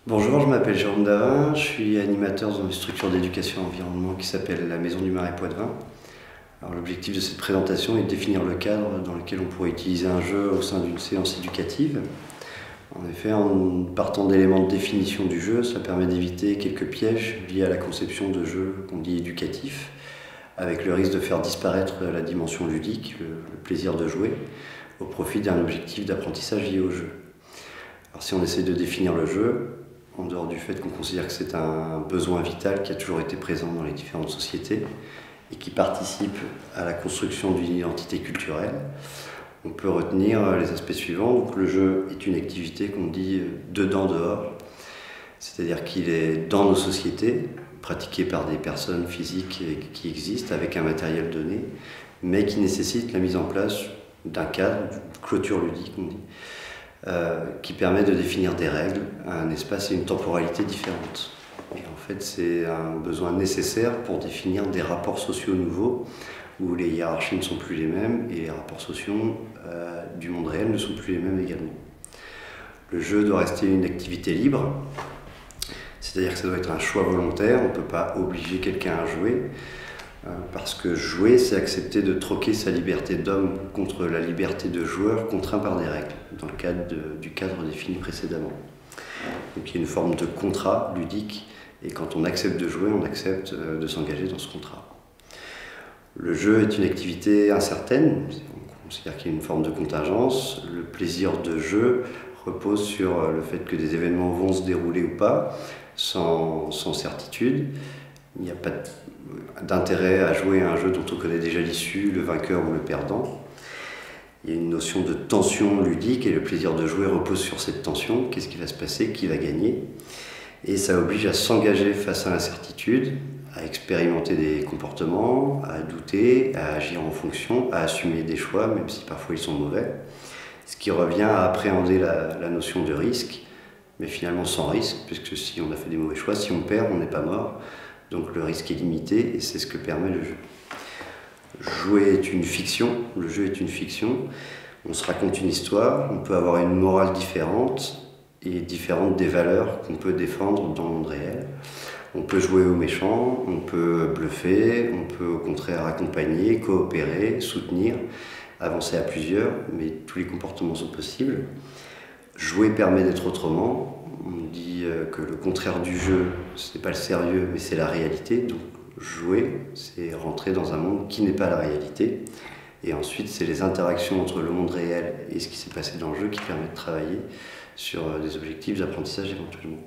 Bonjour, je m'appelle Jérôme Davin, je suis animateur dans une structure d'éducation environnement qui s'appelle la Maison du Marais Poitevin. Alors, l'objectif de cette présentation est de définir le cadre dans lequel on pourrait utiliser un jeu au sein d'une séance éducative. En effet, en partant d'éléments de définition du jeu, ça permet d'éviter quelques pièges liés à la conception de jeux qu'on dit éducatifs, avec le risque de faire disparaître la dimension ludique, le plaisir de jouer, au profit d'un objectif d'apprentissage lié au jeu. Alors, si on essaie de définir le jeu, en dehors du fait qu'on considère que c'est un besoin vital qui a toujours été présent dans les différentes sociétés et qui participe à la construction d'une identité culturelle, on peut retenir les aspects suivants. Donc, le jeu est une activité qu'on dit dedans-dehors, c'est-à-dire qu'il est dans nos sociétés, pratiqué par des personnes physiques qui existent avec un matériel donné, mais qui nécessite la mise en place d'un cadre, d'une clôture ludique, on dit, qui permet de définir des règles, un espace et une temporalité différentes. Et en fait, c'est un besoin nécessaire pour définir des rapports sociaux nouveaux où les hiérarchies ne sont plus les mêmes et les rapports sociaux du monde réel ne sont plus les mêmes également. Le jeu doit rester une activité libre, c'est-à-dire que ça doit être un choix volontaire, on ne peut pas obliger quelqu'un à jouer. Parce que jouer, c'est accepter de troquer sa liberté d'homme contre la liberté de joueur contraint par des règles, dans le cadre du cadre défini précédemment. Donc il y a une forme de contrat ludique, et quand on accepte de jouer, on accepte de s'engager dans ce contrat. Le jeu est une activité incertaine, on considère qu'il y a une forme de contingence. Le plaisir de jeu repose sur le fait que des événements vont se dérouler ou pas, sans certitude. Il n'y a pas d'intérêt à jouer à un jeu dont on connaît déjà l'issue, le vainqueur ou le perdant. Il y a une notion de tension ludique et le plaisir de jouer repose sur cette tension. Qu'est-ce qui va se passer? Qui va gagner? Et ça oblige à s'engager face à l'incertitude, à expérimenter des comportements, à douter, à agir en fonction, à assumer des choix, même si parfois ils sont mauvais. Ce qui revient à appréhender la notion de risque, mais finalement sans risque, puisque si on a fait des mauvais choix, si on perd, on n'est pas mort. Donc le risque est limité et c'est ce que permet le jeu. Jouer est une fiction, le jeu est une fiction. On se raconte une histoire, on peut avoir une morale différente et différente des valeurs qu'on peut défendre dans le monde réel. On peut jouer au méchant, on peut bluffer, on peut au contraire accompagner, coopérer, soutenir, avancer à plusieurs, mais tous les comportements sont possibles. Jouer permet d'être autrement. On dit que le contraire du jeu, ce n'est pas le sérieux, mais c'est la réalité. Donc jouer, c'est rentrer dans un monde qui n'est pas la réalité. Et ensuite, c'est les interactions entre le monde réel et ce qui s'est passé dans le jeu qui permet de travailler sur des objectifs d'apprentissage éventuellement.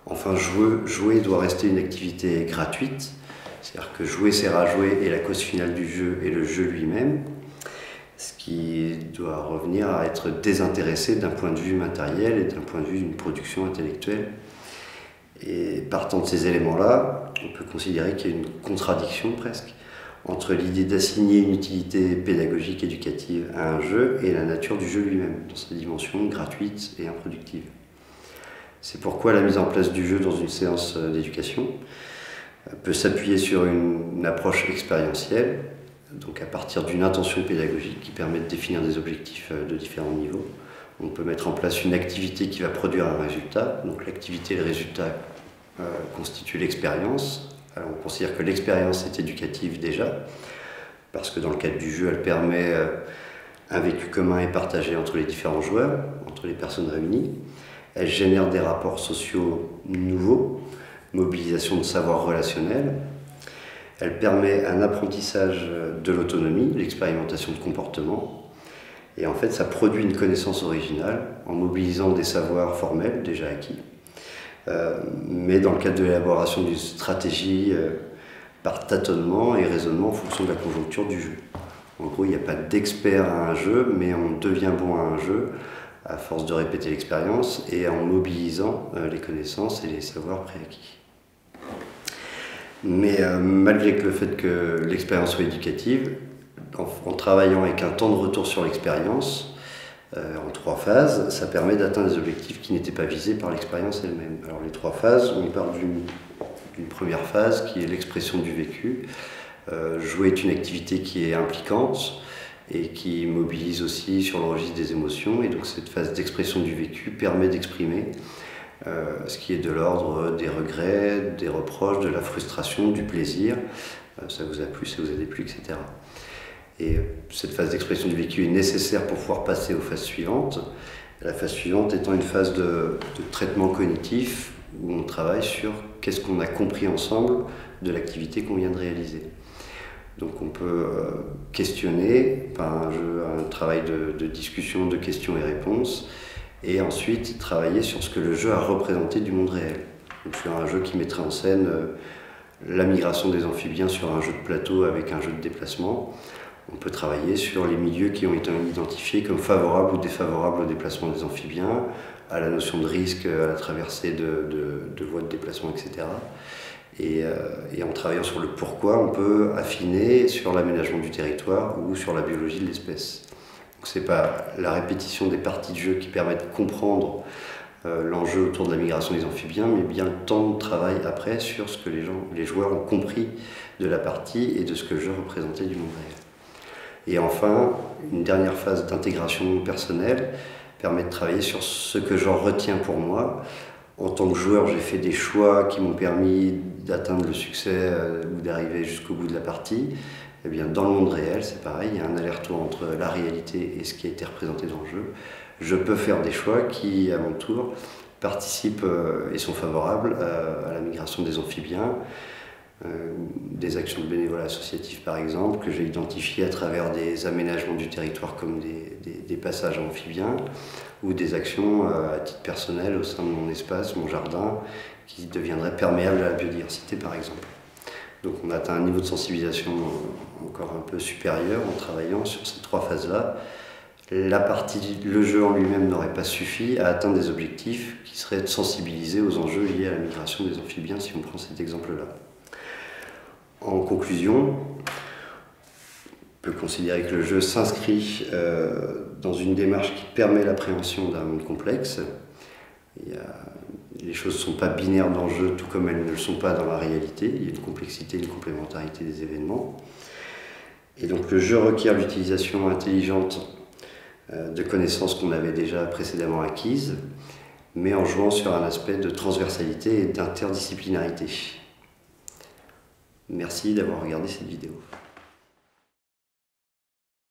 Enfin, jouer doit rester une activité gratuite. C'est-à-dire que jouer sert à jouer et la cause finale du jeu est le jeu lui-même. Ce qui doit revenir à être désintéressé d'un point de vue matériel et d'un point de vue d'une production intellectuelle. Et partant de ces éléments-là, on peut considérer qu'il y a une contradiction presque entre l'idée d'assigner une utilité pédagogique éducative à un jeu et la nature du jeu lui-même, dans sa dimension gratuite et improductive. C'est pourquoi la mise en place du jeu dans une séance d'éducation peut s'appuyer sur une approche expérientielle, donc à partir d'une intention pédagogique qui permet de définir des objectifs de différents niveaux. On peut mettre en place une activité qui va produire un résultat. Donc l'activité et le résultat constituent l'expérience. Alors on considère que l'expérience est éducative déjà, parce que dans le cadre du jeu, elle permet un vécu commun et partagé entre les différents joueurs, entre les personnes réunies. Elle génère des rapports sociaux nouveaux, mobilisation de savoir relationnel. Elle permet un apprentissage de l'autonomie, l'expérimentation de comportements. Et en fait, ça produit une connaissance originale en mobilisant des savoirs formels déjà acquis, mais dans le cadre de l'élaboration d'une stratégie par tâtonnement et raisonnement en fonction de la conjoncture du jeu. En gros, il n'y a pas d'expert à un jeu, mais on devient bon à un jeu à force de répéter l'expérience et en mobilisant les connaissances et les savoirs préacquis. Mais malgré le fait que l'expérience soit éducative, en travaillant avec un temps de retour sur l'expérience, en 3 phases, ça permet d'atteindre des objectifs qui n'étaient pas visés par l'expérience elle-même. Alors les 3 phases, on parle d'une première phase qui est l'expression du vécu. Jouer est une activité qui est impliquante et qui mobilise aussi sur le registre des émotions, et donc cette phase d'expression du vécu permet d'exprimer ce qui est de l'ordre des regrets, des reproches, de la frustration, du plaisir. Ça vous a plu, ça vous a déplu, etc. Et cette phase d'expression du vécu est nécessaire pour pouvoir passer aux phases suivantes. La phase suivante étant une phase de traitement cognitif où on travaille sur qu'est-ce qu'on a compris ensemble de l'activité qu'on vient de réaliser. Donc on peut questionner par un travail de discussion, de questions et réponses, et ensuite travailler sur ce que le jeu a représenté du monde réel. Donc sur un jeu qui mettrait en scène la migration des amphibiens sur un jeu de plateau avec un jeu de déplacement. On peut travailler sur les milieux qui ont été identifiés comme favorables ou défavorables au déplacement des amphibiens, à la notion de risque, à la traversée de voies de déplacement, etc. Et en travaillant sur le pourquoi, on peut affiner sur l'aménagement du territoire ou sur la biologie de l'espèce. Donc c'est pas la répétition des parties de jeu qui permettent de comprendre l'enjeu autour de la migration des amphibiens, mais bien le temps de travail après sur ce que les joueurs ont compris de la partie et de ce que le jeu représentait du monde réel. Et enfin, une dernière phase d'intégration personnelle permet de travailler sur ce que j'en retiens pour moi. En tant que joueur, j'ai fait des choix qui m'ont permis d'atteindre le succès ou d'arriver jusqu'au bout de la partie. Eh bien, dans le monde réel, c'est pareil, il y a un aller-retour entre la réalité et ce qui a été représenté dans le jeu. Je peux faire des choix qui, à mon tour, participent et sont favorables à la migration des amphibiens. Des actions de bénévolat associatif par exemple, que j'ai identifiées à travers des aménagements du territoire comme des passages amphibiens, ou des actions à titre personnel au sein de mon espace, mon jardin, qui deviendraient perméables à la biodiversité par exemple. Donc on atteint un niveau de sensibilisation encore un peu supérieur en travaillant sur ces trois phases-là. Le jeu en lui-même n'aurait pas suffi à atteindre des objectifs qui seraient de sensibiliser aux enjeux liés à la migration des amphibiens si on prend cet exemple-là. En conclusion, on peut considérer que le jeu s'inscrit dans une démarche qui permet l'appréhension d'un monde complexe. Les choses ne sont pas binaires dans le jeu, tout comme elles ne le sont pas dans la réalité. Il y a une complexité, une complémentarité des événements. Et donc le jeu requiert l'utilisation intelligente de connaissances qu'on avait déjà précédemment acquises, mais en jouant sur un aspect de transversalité et d'interdisciplinarité. Merci d'avoir regardé cette vidéo.